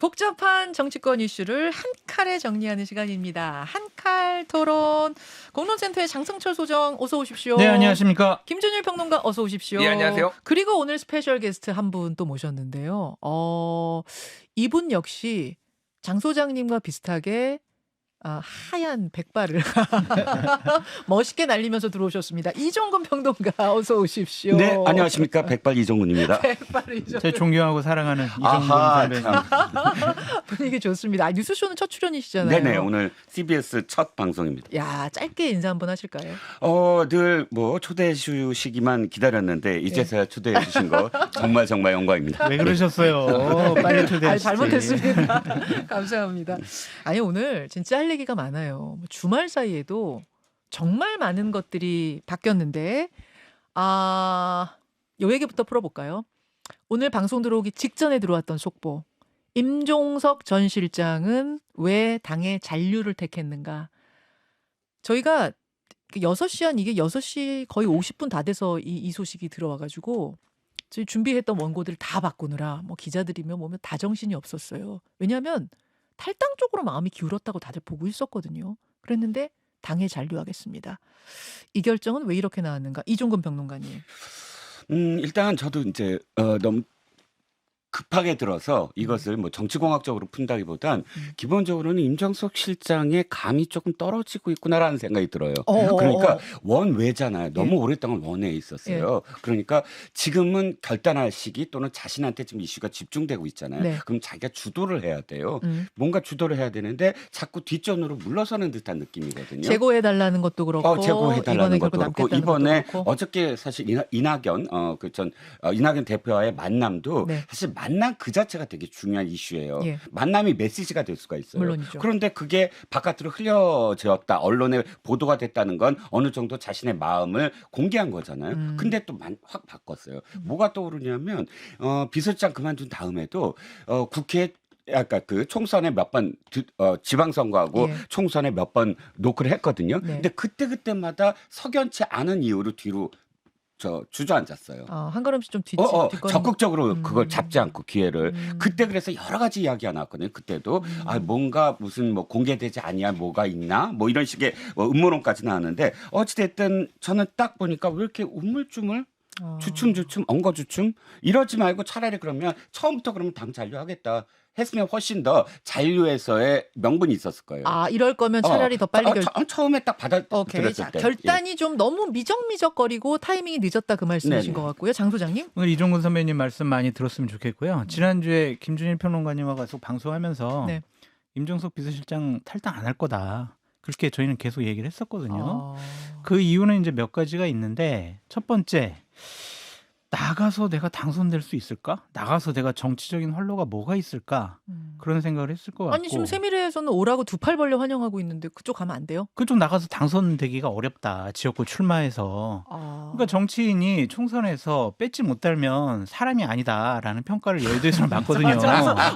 복잡한 정치권 이슈를 한 칼에 정리하는 시간입니다. 한 칼 토론. 공론센터의 장성철 소장 어서 오십시오. 네, 안녕하십니까. 김준일 평론가 어서 오십시오. 네, 안녕하세요. 그리고 오늘 스페셜 게스트 한 분 또 모셨는데요. 이분 역시 장 소장님과 비슷하게 하얀 백발을 멋있게 날리면서 들어오셨습니다. 이종근 평론가 어서 오십시오. 네, 안녕하십니까. 백발 이종근입니다. 백발 이종근. 제가 존경하고 사랑하는 이종근 아하, 선배님. 참. 분위기 좋습니다. 뉴스쇼는 첫 출연이시잖아요. 네네, 오늘 CBS 첫 방송입니다. 야, 짧게 인사 한번 하실까요? 늘 초대해 주시기만 기다렸는데 이제서야 초대해 주신 거 정말 영광입니다. 왜 그러셨어요? 빨리 초대하시지. 잘못했습니다. 감사합니다. 아니 오늘 진짜 할 얘기가 많아요. 주말 사이에도 정말 많은 것들이 바뀌었는데 요 얘기부터 풀어볼까요? 오늘 방송 들어오기 직전에 들어왔던 속보. 임종석 전 실장은 왜 당의 잔류를 택했는가? 저희가 6시 이게 6시 거의 50분 다 돼서 이 소식이 들어와가지고 저희 준비했던 원고들 다 바꾸느라 기자들이면 다 정신이 없었어요. 왜냐하면 탈당 쪽으로 마음이 기울었다고 다들 보고 있었거든요. 그랬는데 당에 잔류하겠습니다. 이 결정은 왜 이렇게 나왔는가? 이종근 평론가님. 일단 저도 이제 너무 급하게 들어서 이것을 정치공학적으로 푼다기보단 기본적으로는 임종석 실장의 감이 조금 떨어지고 있구나라는 생각이 들어요. 그러니까 원외잖아요. 너무 오랫동안 원외에 있었어요. 그러니까 지금은 결단할 시기 또는 자신한테 지금 이슈가 집중되고 있잖아요. 네. 그럼 자기가 주도를 해야 돼요. 뭔가 주도를 해야 되는데 자꾸 뒷전으로 물러서는 듯한 느낌이거든요. 제고해달라는 것도 그렇고 제고해달라는 이번에 것도 그렇고 이번에 어저께 사실 이낙연 이낙연 대표와의 만남도 네. 사실 만남 그 자체가 되게 중요한 이슈예요. 예. 만남이 메시지가 될 수가 있어요. 물론이죠. 그런데 그게 바깥으로 흘려졌다, 언론에 보도가 됐다는 건 어느 정도 자신의 마음을 공개한 거잖아요. 근데 또 확 바꿨어요. 뭐가 떠오르냐면 비서실장 그만둔 다음에도 국회에 아까 그 총선에 몇 번 지방선거하고 예. 총선에 몇 번 노크를 했거든요. 네. 근데 그때마다 석연치 않은 이유로 뒤로 주저앉았어요. 한 걸음씩 좀 뒷걸음. 적극적으로 그걸 잡지 않고 기회를 그때 그래서 여러 가지 이야기가 나왔거든요. 그때도 뭔가 무슨 공개되지 아니야 뭐가 있나 이런 식의 음모론까지 나왔는데 어찌됐든 저는 딱 보니까 왜 이렇게 우물쭈물 주춤주춤 엉거주춤 이러지 말고 차라리 그러면 처음부터 그러면 당 잔류하겠다 했으면 훨씬 더 잔류에서의 명분이 있었을 거예요. 이럴 거면 차라리 더 빨리 처음에 딱 오케이. 받아들였을 때 결단이 좀 너무 미적미적거리고 타이밍이 늦었다 그 말씀이신 네네. 것 같고요. 장 소장님. 오늘 이종근 선배님 말씀 많이 들었으면 좋겠고요. 지난주에 김준일 평론가님하고 계속 방송하면서 네. 임종석 비서실장 탈당 안 할 거다. 그렇게 저희는 계속 얘기를 했었거든요. 아. 그 이유는 이제 몇 가지가 있는데 첫 번째 나가서 내가 당선될 수 있을까? 나가서 내가 정치적인 활로가 뭐가 있을까? 그런 생각을 했을 것 같고. 아니 지금 새누리에서는 오라고 두 팔 벌려 환영하고 있는데 그쪽 가면 안 돼요? 그쪽 나가서 당선되기가 어렵다. 지역구 출마해서. 그러니까 정치인이 총선에서 배지 못 달면 사람이 아니다라는 평가를 여의도에서는 받거든요.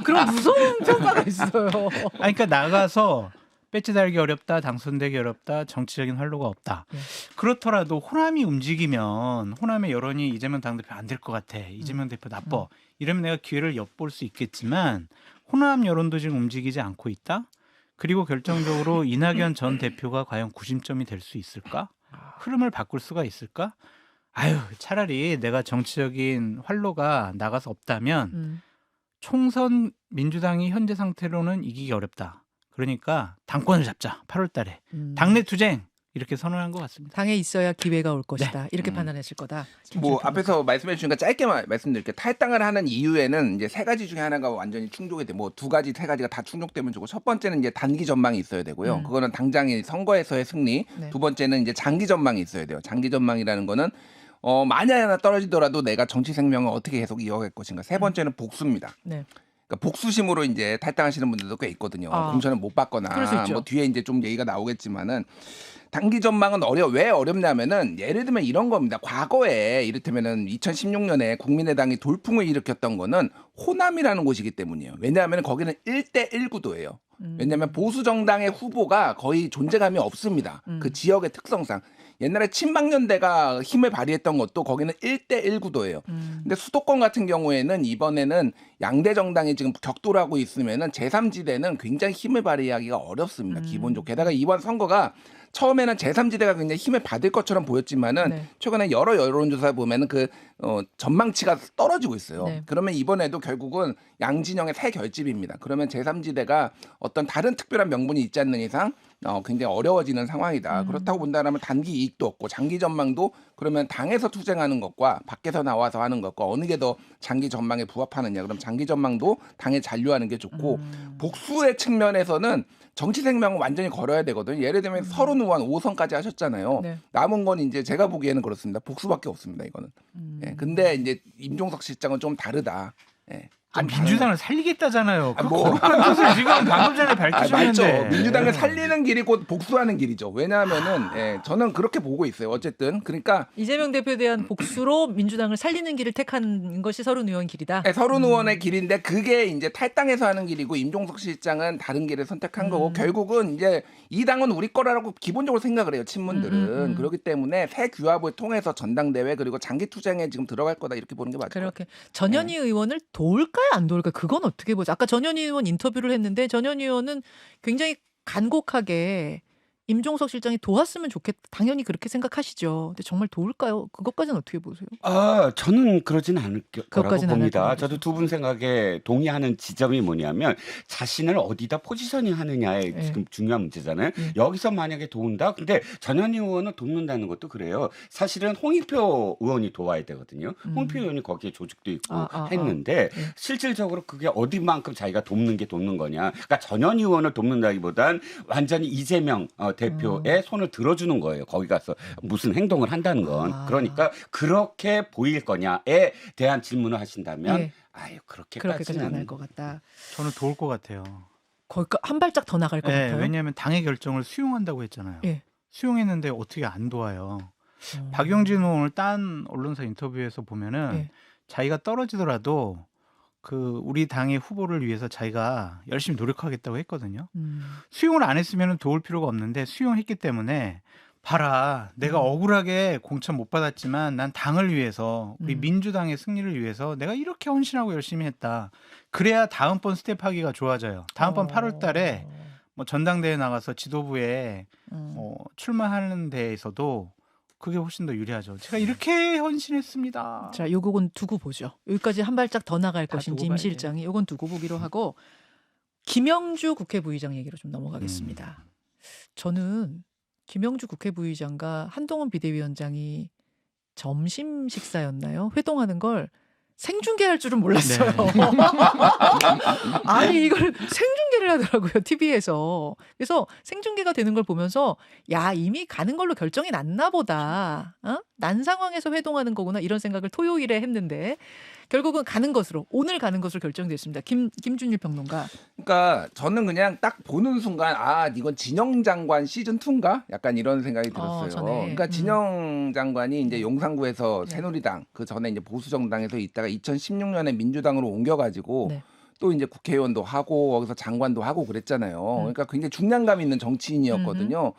그런 무서운 평가가 있어요. 그러니까 나가서 배지 달기 어렵다, 당선되기 어렵다, 정치적인 활로가 없다. 네. 그렇더라도 호남이 움직이면 호남의 여론이 이재명 당대표 안 될 것 같아. 이재명 대표 나빠. 이러면 내가 기회를 엿볼 수 있겠지만 호남 여론도 지금 움직이지 않고 있다. 그리고 결정적으로 이낙연 전 대표가 과연 구심점이 될 수 있을까? 흐름을 바꿀 수가 있을까? 차라리 내가 정치적인 활로가 나가서 없다면 총선 민주당이 현재 상태로는 이기기 어렵다. 그러니까 당권을 잡자. 8월 달에. 당내 투쟁 이렇게 선언한 것 같습니다. 당에 있어야 기회가 올 것이다. 이렇게 판단했을 거다. 앞에서 말씀해 주신 거 짧게만 말씀드릴게요. 탈당을 하는 이유에는 이제 세 가지 중에 하나가 완전히 충족이 돼. 두 가지, 세 가지가 다 충족되면 좋고 첫 번째는 이제 단기 전망이 있어야 되고요. 그거는 당장의 선거에서의 승리. 네. 두 번째는 이제 장기 전망이 있어야 돼요. 장기 전망이라는 거는 만약에 하나 떨어지더라도 내가 정치 생명을 어떻게 계속 이어갈 것인가. 세 번째는 복수입니다. 네. 그러니까 복수심으로 이제 탈당하시는 분들도 꽤 있거든요. 공천을 못 그럴 수 받거나 있죠. 뒤에 이제 좀 얘기가 나오겠지만은 단기 전망은 왜 어렵냐면은 예를 들면 이런 겁니다. 과거에 이를테면은 2016년에 국민의당이 돌풍을 일으켰던 거는 호남이라는 곳이기 때문이에요. 왜냐하면 거기는 1대1 구도예요. 왜냐하면 보수 정당의 후보가 거의 존재감이 없습니다. 그 지역의 특성상. 옛날에 친박연대가 힘을 발휘했던 것도 거기는 1대1 구도예요. 근데 수도권 같은 경우에는 이번에는 양대 정당이 지금 격돌을 하고 있으면은 제3지대는 굉장히 힘을 발휘하기가 어렵습니다. 기본적으로. 게다가 이번 선거가 처음에는 제3지대가 굉장히 힘을 받을 것처럼 보였지만은 네. 최근에 여러 여론조사 보면은 전망치가 떨어지고 있어요. 네. 그러면 이번에도 결국은 양진영의 새 결집입니다. 그러면 제3지대가 어떤 다른 특별한 명분이 있지 않는 이상 굉장히 어려워지는 상황이다. 그렇다고 본다면 단기 이익도 없고 장기 전망도 그러면 당에서 투쟁하는 것과 밖에서 나와서 하는 것과 어느 게 더 장기 전망에 부합하느냐. 그럼 장기 전망도 당에 잔류하는 게 좋고 복수의 측면에서는 정치 생명은 완전히 걸어야 되거든요. 예를 들면 서른 의원 5선까지 하셨잖아요. 네. 남은 건 이제 제가 보기에는 그렇습니다. 복수밖에 없습니다. 이거는. 예, 근데 이제 임종석 실장은 좀 다르다. 예. 민주당을 살리겠다잖아요. 그 뭐. 거룩한 뜻을 지금 방금 전에 밝히셨는데. 맞죠. 민주당을 살리는 길이 곧 복수하는 길이죠. 왜냐하면은 저는 그렇게 보고 있어요. 어쨌든 그러니까 이재명 대표에 대한 복수로 민주당을 살리는 길을 택한 것이 서른 의원 길이다. 서른 의원의 길인데 그게 이제 탈당해서 하는 길이고 임종석 실장은 다른 길을 선택한 거고 결국은 이제 이 당은 우리 거라고 기본적으로 생각을 해요. 친문들은. 그렇기 때문에 새 규합을 통해서 전당대회 그리고 장기 투쟁에 지금 들어갈 거다 이렇게 보는 게 맞죠. 그렇게 전현희 의원을 도울까요, 안 도울까요? 그건 어떻게 보죠? 아까 전현희 의원 인터뷰를 했는데 전현희 의원은 굉장히 간곡하게 임종석 실장이 도왔으면 좋겠다. 당연히 그렇게 생각하시죠. 근데 정말 도울까요? 그것까지는 어떻게 보세요? 저는 그러진 않을 거라고 그것까지는 안 봅니다. 할 저도 두 분 생각에 동의하는 지점이 뭐냐면 자신을 어디다 포지셔닝 하느냐에 네. 지금 중요한 문제잖아요. 여기서 만약에 도운다? 근데 전현희 의원을 돕는다는 것도 그래요. 사실은 홍익표 의원이 도와야 되거든요. 홍익표 의원이 거기에 조직도 있고 했는데 실질적으로 그게 어디만큼 자기가 돕는 게 돕는 거냐. 그러니까 전현희 의원을 돕는다기보단 완전히 이재명 대표의 손을 들어주는 거예요. 거기 가서 무슨 행동을 한다는 건. 그러니까 그렇게 보일 거냐에 대한 질문을 하신다면 예. 그렇게까지는 그렇게까지는 안 할 것 같다. 저는 도울 것 같아요. 거기까 한 발짝 더 나갈 것 네, 같아요. 왜냐하면 당의 결정을 수용한다고 했잖아요. 예. 수용했는데 어떻게 안 도와요. 박용진 의원 오늘 딴 언론사 인터뷰에서 보면은 예. 자기가 떨어지더라도 우리 당의 후보를 위해서 자기가 열심히 노력하겠다고 했거든요. 수용을 안 했으면 도울 필요가 없는데 수용했기 때문에 봐라, 내가 억울하게 공천 못 받았지만 난 당을 위해서 우리 민주당의 승리를 위해서 내가 이렇게 헌신하고 열심히 했다. 그래야 다음번 스텝하기가 좋아져요. 다음번 8월 달에 뭐 전당대회 나가서 지도부에 출마하는 데에서도 그게 훨씬 더 유리하죠. 제가 이렇게 헌신했습니다. 자, 요건 두고 보죠. 여기까지 한 발짝 더 나갈 다 것인지 두고 임 봐야지. 실장이 요건 두고 보기로 하고 김영주 국회 부의장 얘기로 좀 넘어가겠습니다. 저는 김영주 국회 부의장과 한동훈 비대위원장이 점심 식사였나요? 회동하는 걸 생중계할 줄은 몰랐어요. 아니 이걸 생중계를 하더라고요. TV에서. 그래서 생중계가 되는 걸 보면서 야 이미 가는 걸로 결정이 났나 보다. 난 상황에서 회동하는 거구나 이런 생각을 토요일에 했는데 결국은 가는 것으로 오늘 가는 것으로 결정됐습니다. 김준일 평론가. 그러니까 저는 그냥 딱 보는 순간 이건 진영 장관 시즌 2인가? 약간 이런 생각이 들었어요. 전에. 그러니까 진영 장관이 이제 용산구에서 새누리당 그 전에 이제 보수 정당에서 있다가 2016년에 민주당으로 옮겨가지고 네. 또 이제 국회의원도 하고 거기서 장관도 하고 그랬잖아요. 그러니까 굉장히 중량감 있는 정치인이었거든요.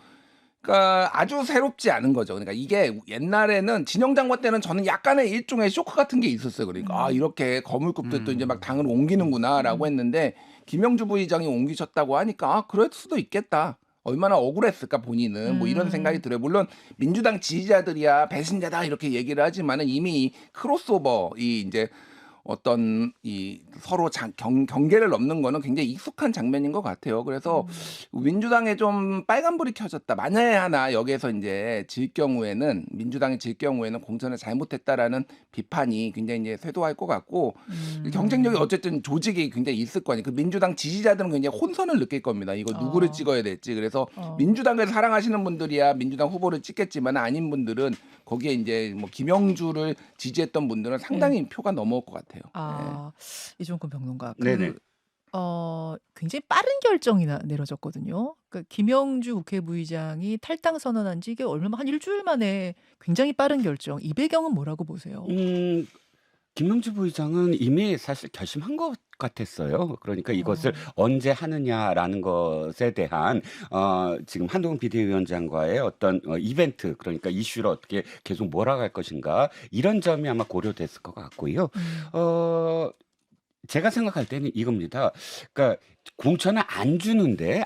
그러니까 아주 새롭지 않은 거죠. 그러니까 이게 옛날에는 진영 장관 때는 저는 약간의 일종의 쇼크 같은 게 있었어요. 그러니까 이렇게 거물급들도 이제 막 당을 옮기는구나라고 했는데 김영주 부의장이 옮기셨다고 하니까 그럴 수도 있겠다. 얼마나 억울했을까 본인은 뭐 이런 생각이 들어요. 물론 민주당 지지자들이야 배신자다 이렇게 얘기를 하지만은 이미 크로스오버 이 이제 어떤 이 서로 경계를 넘는 거는 굉장히 익숙한 장면인 것 같아요. 그래서 민주당에 좀 빨간불이 켜졌다. 만약에 하나 여기에서 이제 질 경우에는 민주당이 질 경우에는 공천을 잘못했다라는 비판이 굉장히 이제 쇄도할 것 같고 경쟁력이 어쨌든 조직이 굉장히 있을 거 아니에요. 그 민주당 지지자들은 굉장히 혼선을 느낄 겁니다. 이거 누구를 찍어야 될지. 그래서 민주당을 사랑하시는 분들이야 민주당 후보를 찍겠지만 아닌 분들은 거기에 이제 뭐 김영주를 지지했던 분들은 상당히 표가 넘어올 것 같아요. 이종근 평론가. 네네. 굉장히 빠른 결정이 내려졌거든요. 그러니까 김영주 국회 부의장이 탈당 선언한 지 이게 얼마 한 일주일 만에 굉장히 빠른 결정. 이 배경은 뭐라고 보세요? 김영주 부의장은 이미 사실 결심한 것 같았어요. 그러니까 이것을 언제 하느냐라는 것에 대한 지금 한동훈 비대위원장과의 어떤 이벤트, 그러니까 이슈를 어떻게 계속 몰아갈 것인가, 이런 점이 아마 고려됐을 것 같고요. 제가 생각할 때는 이겁니다. 그러니까 공천을 안 주는데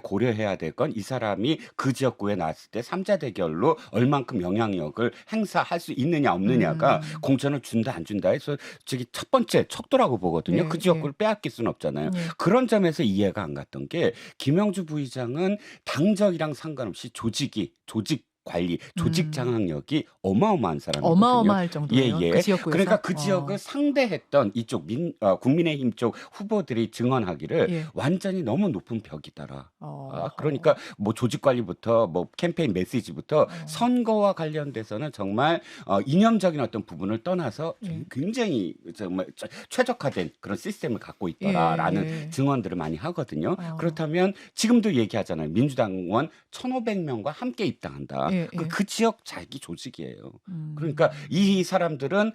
고려해야 될 건 이 사람이 그 지역구에 나왔을 때 삼자 대결로 얼만큼 영향력을 행사할 수 있느냐 없느냐가 공천을 준다 안 준다 해서 저기 첫 번째 척도라고 보거든요. 네, 그 지역구를 빼앗길 수는 없잖아요. 네. 그런 점에서 이해가 안 갔던 게, 김영주 부의장은 당적이랑 상관없이 조직 관리, 조직 장악력이 어마어마한 사람이거든요. 어마어마할 정도예요. 예. 그 지역구에서. 그러니까 그 지역을 상대했던 이쪽 국민의힘 쪽 후보들이 증언하기를 예. 완전히 너무 높은 벽이더라. 어. 그러니까 뭐 조직 관리부터 뭐 캠페인 메시지부터 선거와 관련돼서는 정말 이념적인 어떤 부분을 떠나서 굉장히 정말 최적화된 그런 시스템을 갖고 있더라라는 예. 증언들을 많이 하거든요. 그렇다면 지금도 얘기하잖아요. 민주당 의원 1,500명과 함께 입당한다. 예, 예. 그 지역 자기 조직이에요. 그러니까 이 사람들은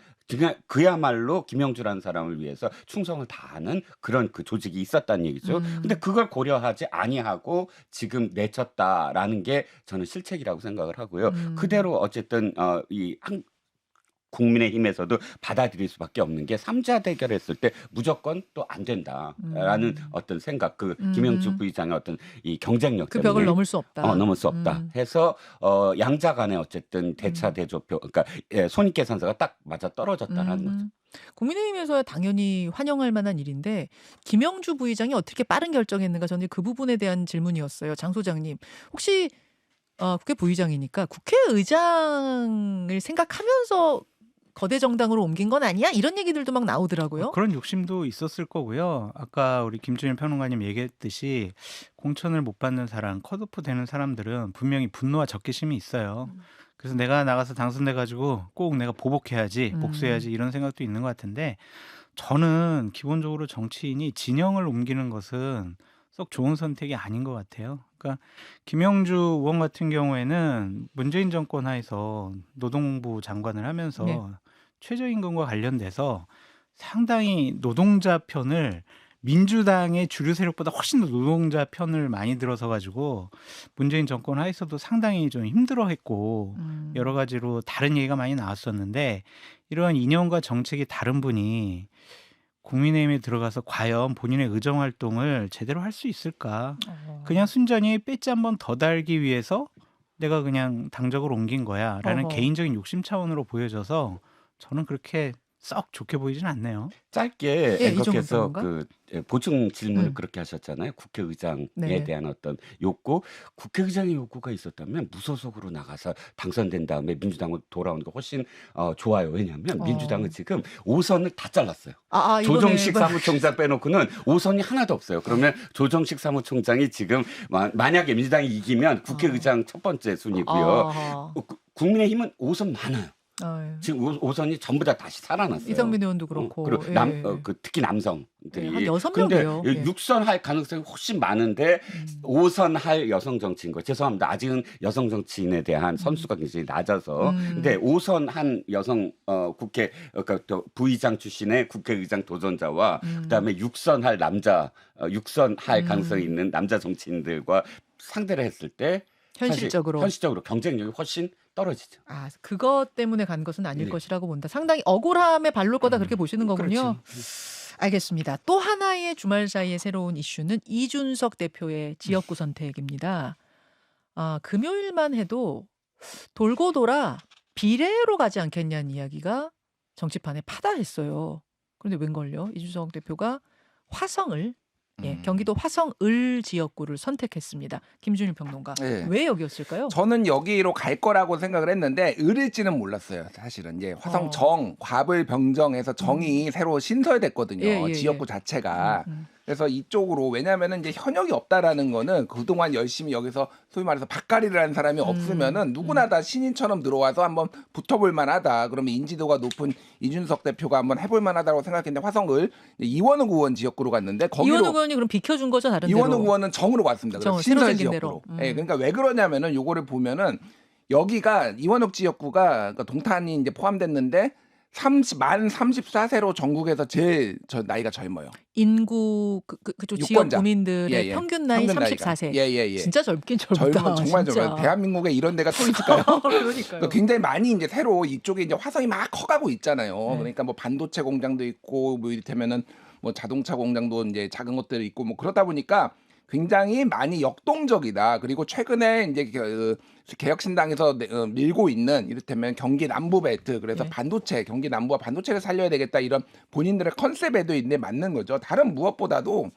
그야말로 김영주라는 사람을 위해서 충성을 다하는 그런 그 조직이 있었다는 얘기죠. 근데 그걸 고려하지 아니하고 지금 내쳤다라는 게 저는 실책이라고 생각을 하고요. 그대로 어쨌든 국민의힘에서도 받아들일 수밖에 없는 게, 삼자 대결했을 때 무조건 또 안 된다라는 어떤 생각, 그 김영주 부의장의 어떤 이 경쟁력 그 때문에 벽을 넘을 수 없다. 넘을 수 없다 해서 양자 간의 어쨌든 대차 대조표, 그러니까 손익계산서가 딱 맞아 떨어졌다라는 거죠. 국민의힘에서야 당연히 환영할 만한 일인데, 김영주 부의장이 어떻게 빠른 결정했는가, 저는 그 부분에 대한 질문이었어요. 장 소장님, 혹시 국회 부의장이니까 국회의장을 생각하면서 거대 정당으로 옮긴 건 아니야? 이런 얘기들도 막 나오더라고요. 그런 욕심도 있었을 거고요. 아까 우리 김준일 평론가님 얘기했듯이 공천을 못 받는 사람, 컷오프 되는 사람들은 분명히 분노와 적개심이 있어요. 그래서 내가 나가서 당선돼가지고 꼭 내가 보복해야지, 복수해야지, 이런 생각도 있는 것 같은데, 저는 기본적으로 정치인이 진영을 옮기는 것은 썩 좋은 선택이 아닌 것 같아요. 그러니까 김영주 의원 같은 경우에는 문재인 정권 하에서 노동부 장관을 하면서 네. 최저임금과 관련돼서 상당히 노동자 편을, 민주당의 주류 세력보다 훨씬 더 노동자 편을 많이 들어서 가지고 문재인 정권 하에서도 상당히 좀 힘들어했고 여러 가지로 다른 얘기가 많이 나왔었는데, 이러한 이념과 정책이 다른 분이 국민의힘에 들어가서 과연 본인의 의정 활동을 제대로 할 수 있을까? 그냥 순전히 배지 한 번 더 달기 위해서 내가 그냥 당적을 옮긴 거야 라는 개인적인 욕심 차원으로 보여져서 저는 그렇게 썩 좋게 보이진 않네요. 짧게 예, 앵커께서 이종훈 그 보충 질문을 그렇게 하셨잖아요. 국회의장에 네. 대한 어떤 욕구, 국회의장의 욕구가 있었다면 무소속으로 나가서 당선된 다음에 민주당으로 돌아오는 게 훨씬 좋아요. 왜냐하면 민주당은 지금 5선을 다 잘랐어요. 조정식 사무총장 빼놓고는 5선이 하나도 없어요. 그러면 조정식 사무총장이 지금 만약에 민주당이 이기면 국회의장 첫 번째 순위고요. 국민의힘은 5선 많아요. 지금 5선이 전부 다 다시 살아났어요. 이상민 의원도 그렇고. 그리고 특히 남성들이. 한 6명이에요. 근데 6선 할 가능성이 훨씬 많은데 5선 할 여성 정치인 거. 죄송합니다. 아직은 여성 정치인에 대한 선수가 굉장히 낮아서. 근데 5선 한 여성 그러니까 또 부의장 출신의 국회의장 도전자와 그다음에 6선 할 남자 6선 할 가능성이 있는 남자 정치인들과 상대를 했을 때 현실적으로 경쟁력이 훨씬 떨어지죠. 그것 때문에 간 것은 아닐 것이라고 본다. 상당히 억울함에 발릴 거다, 그렇게 보시는 거군요. 알겠습니다. 또 하나의 주말 사이의 새로운 이슈는 이준석 대표의 지역구 선택입니다. 금요일만 해도 돌고 돌아 비례로 가지 않겠냐는 이야기가 정치판에 파다했어요. 그런데 웬걸요? 이준석 대표가 화성을 경기도 화성을 지역구를 선택했습니다. 김준일 평론가. 왜 여기였을까요? 저는 여기로 갈 거라고 생각을 했는데 을일지는 몰랐어요. 사실은 이제 화성 정, 곽을 병정해서 정이 새로 신설됐거든요. 지역구 자체가. 그래서 이쪽으로, 왜냐하면 이제 현역이 없다라는 거는 그동안 열심히 여기서 소위 말해서 밭갈이를 한 사람이 없으면은 누구나 다 신인처럼 들어와서 한번 붙어볼 만하다. 그러면 인지도가 높은 이준석 대표가 한번 해볼 만하다고 생각했는데, 화성을 이원욱 의원 지역구로 갔는데, 거기로 이원욱 의원이 그럼 비켜준 거죠, 다른 데로? 이원욱 의원은 정으로 왔습니다. 신설 지역구로. 그러니까 왜 그러냐면은 요거를 보면은 여기가 이원욱 지역구가, 그러니까 동탄이 이제 포함됐는데 만 34세로 전국에서 제일 나이가 젊어요. 인구 그쪽 지역 유권자. 국민들의 예, 예. 평균 나이 평균 나이가. 34세. 예. 진짜 젊긴 젊다. 정말 진짜. 젊어요. 대한민국에 이런 데가 또 있을까요? 그러니까요. 굉장히 많이 이제 새로 이쪽에 이제 화성이 막 커가고 있잖아요. 네. 그러니까 뭐 반도체 공장도 있고 뭐 이를테면은 뭐 자동차 공장도 이제 작은 것들이 있고 뭐 그러다 보니까 굉장히 많이 역동적이다. 그리고 최근에 이제 개혁신당에서 밀고 있는 이를테면 경기 남부 벨트 그래서 네. 반도체 경기 남부와 반도체를 살려야 되겠다 이런 본인들의 컨셉에도 있는데 맞는 거죠. 다른 무엇보다도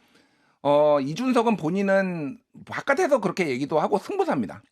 이준석은 본인은 바깥에서 그렇게 얘기도 하고 승부사입니다.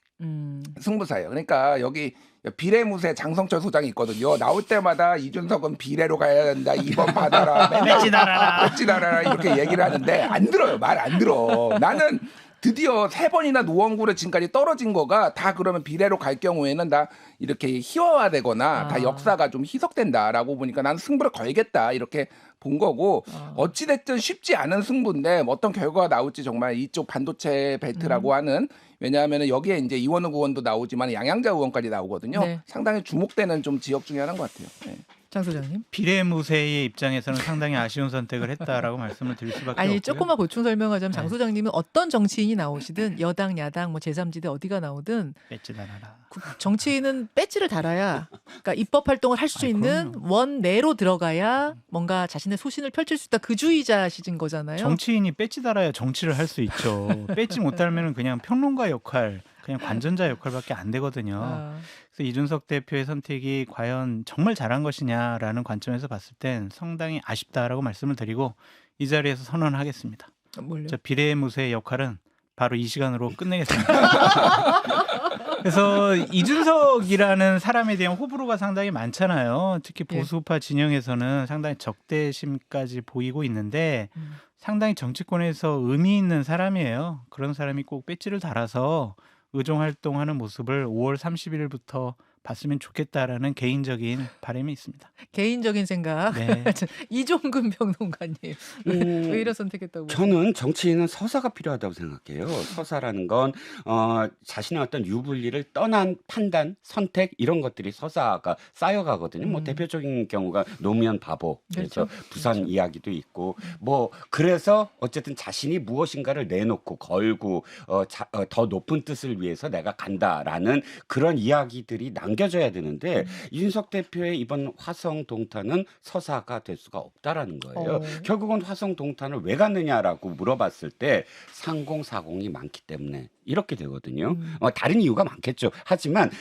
승부사예요. 그러니까 여기 비례무새 장성철 소장이 있거든요. 나올 때마다 이준석은 비례로 가야 된다. 2번 받아라. 배지 달아라. 배지 달아라. 이렇게 얘기를 하는데 안 들어요. 말 안 들어. 나는 드디어 3번이나 노원구를 지금까지 떨어진 거가 다 그러면 비례로 갈 경우에는 다 이렇게 희화화되거나 다 역사가 좀 희석된다라고 보니까 나는 승부를 걸겠다. 이렇게 본 거고 어찌됐든 쉽지 않은 승부인데 어떤 결과가 나올지 정말 이쪽 반도체 벨트라고 하는 왜냐하면 여기에 이제 이원우 의원도 나오지만 양양자 의원까지 나오거든요. 네. 상당히 주목되는 좀 지역 중에 하나인 것 같아요. 네. 장 소장님. 비례무새의 입장에서는 상당히 아쉬운 선택을 했다라고 말씀을 드릴 수밖에 아니 없고요. 조금만 보충 설명하자면 장 네. 소장님은 어떤 정치인이 나오시든 여당 야당 뭐 제3지대 어디가 나오든 배지 달아라. 정치인은 배지를 달아야 그러니까 입법 활동을 할 수 있는 그럼요. 원 내로 들어가야 뭔가 자신의 소신을 펼칠 수 있다. 그 주의자시진 거잖아요. 정치인이 배지 달아야 정치를 할 수 있죠. 배지 못 달면은 그냥 평론가 역할, 그냥 관전자 역할밖에 안 되거든요. 아, 그래서 이준석 대표의 선택이 과연 정말 잘한 것이냐라는 관점에서 봤을 땐 상당히 아쉽다라고 말씀을 드리고 이 자리에서 선언하겠습니다. 뭘요? 저 비례무새의 역할은 바로 이 시간으로 끝내겠습니다. 그래서 이준석이라는 사람에 대한 호불호가 상당히 많잖아요. 특히 예. 보수파 진영에서는 상당히 적대심까지 보이고 있는데 상당히 정치권에서 의미 있는 사람이에요. 그런 사람이 꼭 배지를 달아서 의정활동하는 모습을 5월 30일부터 봤으면 좋겠다라는 개인적인 바람이 있습니다. 개인적인 생각. 네. 이종근 평론가님 왜 이런 선택했다고? 저는 정치인은 서사가 필요하다고 생각해요. 서사라는 건 자신의 어떤 유불리를 떠난 판단, 선택 이런 것들이 서사가 쌓여가거든요. 뭐 대표적인 경우가 노무현 바보, 그래서 그렇죠. 부산 그렇죠. 이야기도 있고 뭐 그래서 어쨌든 자신이 무엇인가를 내놓고 걸고 더 높은 뜻을 위해서 내가 간다라는 그런 이야기들이 남겨져야 되는데 이준석 대표의 이번 화성 동탄은 서사가 될 수가 없다라는 거예요. 결국은 화성 동탄을 왜 갔느냐라고 물어봤을 때 상공사공이 많기 때문에 이렇게 되거든요. 다른 이유가 많겠죠. 하지만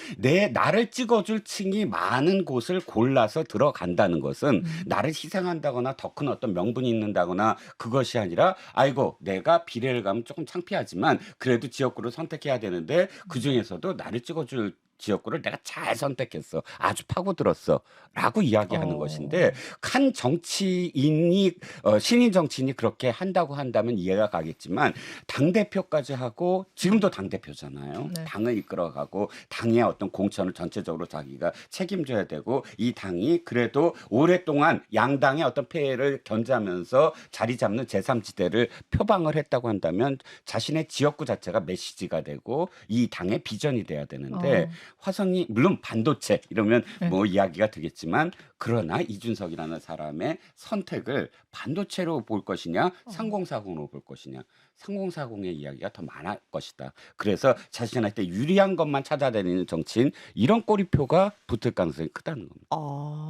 나를 찍어줄 층이 많은 곳을 골라서 들어간다는 것은 나를 희생한다거나 더 큰 어떤 명분이 있는다거나 그것이 아니라 아이고 내가 비례를 가면 조금 창피하지만 그래도 지역구를 선택해야 되는데 그중에서도 나를 찍어줄 지역구를 내가 잘 선택했어. 아주 파고들었어. 라고 이야기하는 것인데 한 정치인이 신인 정치인이 그렇게 한다고 한다면 이해가 가겠지만 당대표까지 하고 지금도 당대표잖아요. 네. 당을 이끌어가고 당의 어떤 공천을 전체적으로 자기가 책임져야 되고 이 당이 그래도 오랫동안 양당의 어떤 폐해를 견제하면서 자리 잡는 제3지대를 표방을 했다고 한다면 자신의 지역구 자체가 메시지가 되고 이 당의 비전이 돼야 되는데 화성이 물론 반도체 이러면 뭐 이야기가 되겠지만 그러나 이준석이라는 사람의 선택을 반도체로 볼 것이냐 상공사공으로 볼 것이냐 상공사공의 이야기가 더 많을 것이다. 그래서 자신한테 유리한 것만 찾아다니는 정치인 이런 꼬리표가 붙을 가능성이 크다는 겁니다.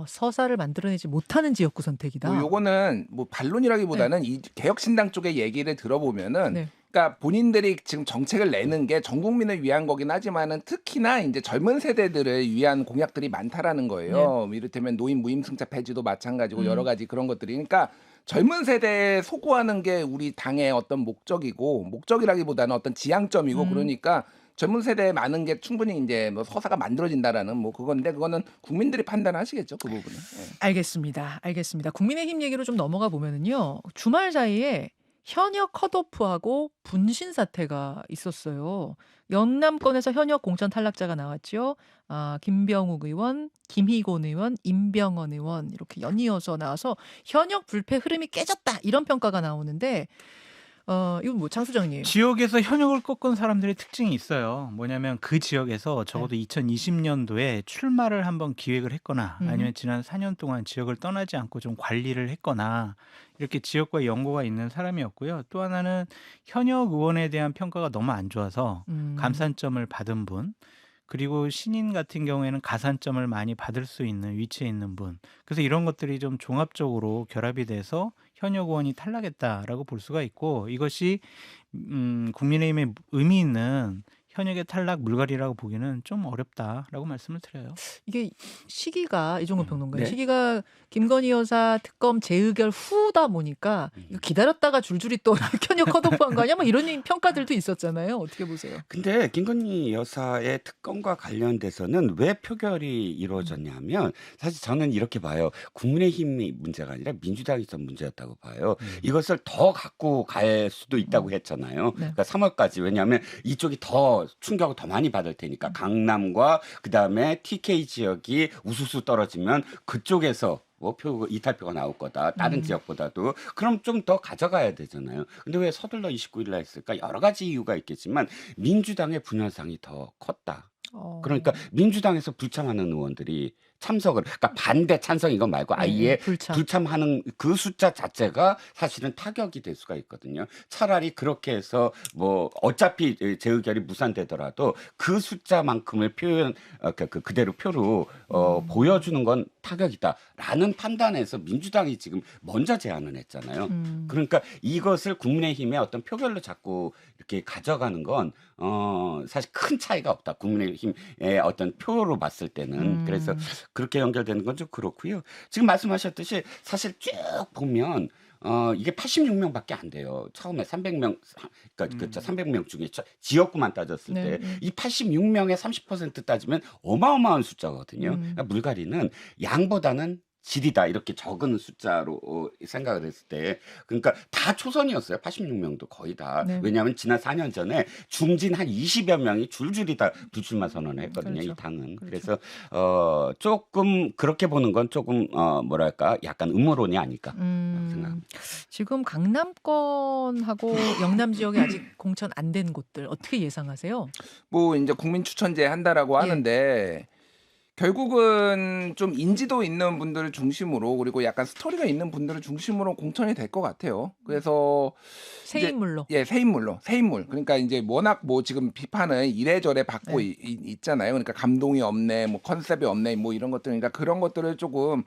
서사를 만들어내지 못하는 지역구 선택이다. 뭐 요거는 뭐 반론이라기보다는 이 개혁신당 쪽의 얘기를 들어보면은 네. 그러니까 본인들이 지금 정책을 내는 게 전 국민을 위한 거긴 하지만은 특히나 이제 젊은 세대들을 위한 공약들이 많다라는 거예요. 이를테면 노인 무임승차 폐지도 마찬가지고 여러 가지 그런 것들이 그러니까 젊은 세대에 소구하는 게 우리 당의 어떤 목적이라기보다는 어떤 지향점이고 그러니까 젊은 세대에 많은 게 충분히 이제 뭐 서사가 만들어진다라는 뭐 그건데 그거는 국민들이 판단하시겠죠 그 부분은. 예. 알겠습니다. 국민의힘 얘기로 좀 넘어가 보면은요. 주말 사이에 현역 컷오프하고 분신 사태가 있었어요. 영남권에서 현역 공천 탈락자가 나왔죠. 김병욱 의원, 김희곤 의원, 임병헌 의원 이렇게 연이어서 나와서 현역 불패 흐름이 깨졌다 이런 평가가 나오는데 이건 뭐 장수장님. 지역에서 현역을 꺾은 사람들의 특징이 있어요. 뭐냐면 그 지역에서 적어도 2020년도에 출마를 한번 기획을 했거나 아니면 지난 4년 동안 지역을 떠나지 않고 좀 관리를 했거나 이렇게 지역과 연고가 있는 사람이었고요. 또 하나는 현역 의원에 대한 평가가 너무 안 좋아서 감산점을 받은 분, 그리고 신인 같은 경우에는 가산점을 많이 받을 수 있는 위치에 있는 분. 그래서 이런 것들이 좀 종합적으로 결합이 돼서 현역 의원이 탈락했다라고 볼 수가 있고, 이것이 국민의힘의 의미 있는 현역의 탈락 물갈이라고 보기는 좀 어렵다라고 말씀을 드려요. 이게 시기가 이종근 평론가님 네. 시기가 김건희 여사 특검 재의결 후다 보니까 이거 기다렸다가 줄줄이 또 현역 컷오프한 거 아니야? 뭐 이런 평가들도 있었잖아요. 어떻게 보세요? 근데 김건희 여사의 특검과 관련돼서는 왜 표결이 이루어졌냐면 사실 저는 이렇게 봐요. 국민의힘이 문제가 아니라 민주당에서 문제였다고 봐요. 이것을 더 갖고 갈 수도 있다고 했잖아요. 네. 그러니까 3월까지. 왜냐하면 이쪽이 더 충격을 더 많이 받을 테니까 강남과 그다음에 TK 지역이 우수수 떨어지면 그쪽에서 뭐 이탈표가 나올 거다. 다른 지역보다도. 그럼 좀 더 가져가야 되잖아요. 근데 왜 서둘러 29일 날 했을까? 여러 가지 이유가 있겠지만 민주당의 분열상이 더 컸다. 그러니까 민주당에서 불참하는 의원들이 참석을, 그러니까 반대 찬성 이거 말고 아예 불참하는 그 숫자 자체가 사실은 타격이 될 수가 있거든요. 차라리 그렇게 해서 뭐 어차피 재의결이 무산되더라도 그 숫자만큼을 그대로 표로 보여주는 건 타격이다라는 판단에서 민주당이 지금 먼저 제안을 했잖아요. 그러니까 이것을 국민의힘의 어떤 표결로 자꾸 이렇게 가져가는 건 사실 큰 차이가 없다. 국민의힘의 어떤 표로 봤을 때는. 그래서 그렇게 연결되는 건 좀 그렇고요. 지금 말씀하셨듯이 사실 쭉 보면 이게 86명밖에 안 돼요. 처음에 300명, 그러니까 300명 중에 지역구만 따졌을 때 이 86명의 30% 따지면 어마어마한 숫자거든요. 그러니까 물갈이는 양보다는 질이다 이렇게 적은 숫자로 생각을 했을 때, 그러니까 다 초선이었어요. 86명도 거의 다. 네. 왜냐하면 지난 4년 전에 중진 한 20여 명이 줄줄이 다 불출마 선언을 했거든요. 그렇죠. 이 당은. 그렇죠. 그래서 조금 그렇게 보는 건 조금 뭐랄까 약간 음모론이 아닐까 생각합니다. 지금 강남권하고 영남 지역에 아직 공천 안 된 곳들 어떻게 예상하세요? 뭐 이제 국민 추천제 한다라고 하는데 결국은 좀 인지도 있는 분들을 중심으로 그리고 약간 스토리가 있는 분들을 중심으로 공천이 될 것 같아요. 그래서 새 이제 인물로. 새 인물. 그러니까 이제 워낙 뭐 지금 비판을 이래저래 받고 있잖아요. 그러니까 감동이 없네, 뭐 컨셉이 없네, 뭐 이런 것들. 그러니까 그런 것들을 조금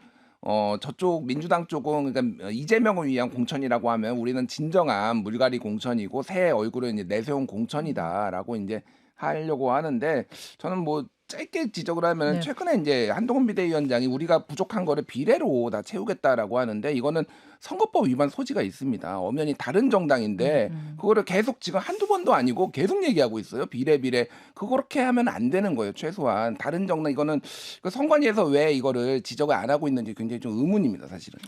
저쪽 민주당 쪽은 그러니까 이재명을 위한 공천이라고 하면 우리는 진정한 물갈이 공천이고 새 얼굴을 이제 내세운 공천이다라고 이제 하려고 하는데, 저는 뭐 짧게 지적을 하면 최근에 이제 한동훈 비대위원장이 우리가 부족한 거를 비례로 다 채우겠다라고 하는데, 이거는 선거법 위반 소지가 있습니다. 엄연히 다른 정당인데 그거를 계속 지금 한두 번도 아니고 계속 얘기하고 있어요. 비례. 그렇게 하면 안 되는 거예요. 최소한 다른 정당, 이거는 그 선관위에서 왜 이거를 지적을 안 하고 있는지 굉장히 좀 의문입니다, 사실은.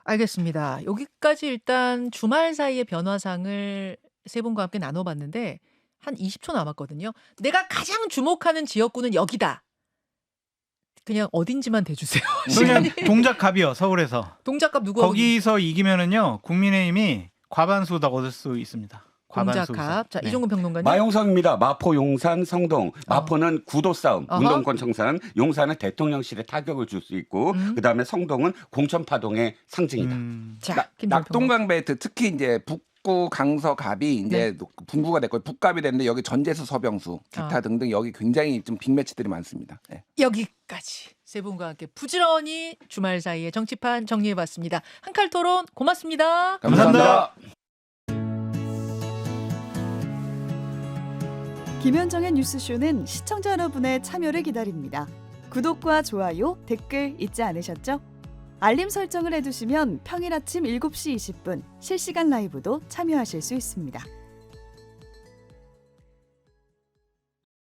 알겠습니다. 여기까지 일단 주말 사이의 변화상을 세 분과 함께 나눠봤는데 한 20초 남았거든요. 내가 가장 주목하는 지역구는 여기다. 그냥 어딘지만 대주세요. 그냥 동작갑이요, 서울에서. 동작갑 누구? 거기서 이기면은요 국민의힘이 과반수 더 얻을 수 있습니다. 과반수. 동작갑. 자, 이종근 평론가님. 마용성입니다. 마포, 용산, 성동. 마포는 구도 싸움, 운동권 청산. 용산은 대통령실에 타격을 줄 수 있고, 그다음에 성동은 공천 파동의 상징이다. 자, 낙동강 벨트 특히 이제 북구 강서갑이 이제 분구가 됐고 북갑이 됐는데 여기 전재수, 서병수, 기타 등등 여기 굉장히 좀 빅매치들이 많습니다. 여기까지 세 분과 함께 부지런히 주말 사이에 정치판 정리해봤습니다. 한칼 토론 고맙습니다. 감사합니다. 김현정의 뉴스쇼는 시청자 여러분의 참여를 기다립니다. 구독과 좋아요, 댓글 잊지 않으셨죠? 알림 설정을 해두시면 평일 아침 7시 20분 실시간 라이브도 참여하실 수 있습니다.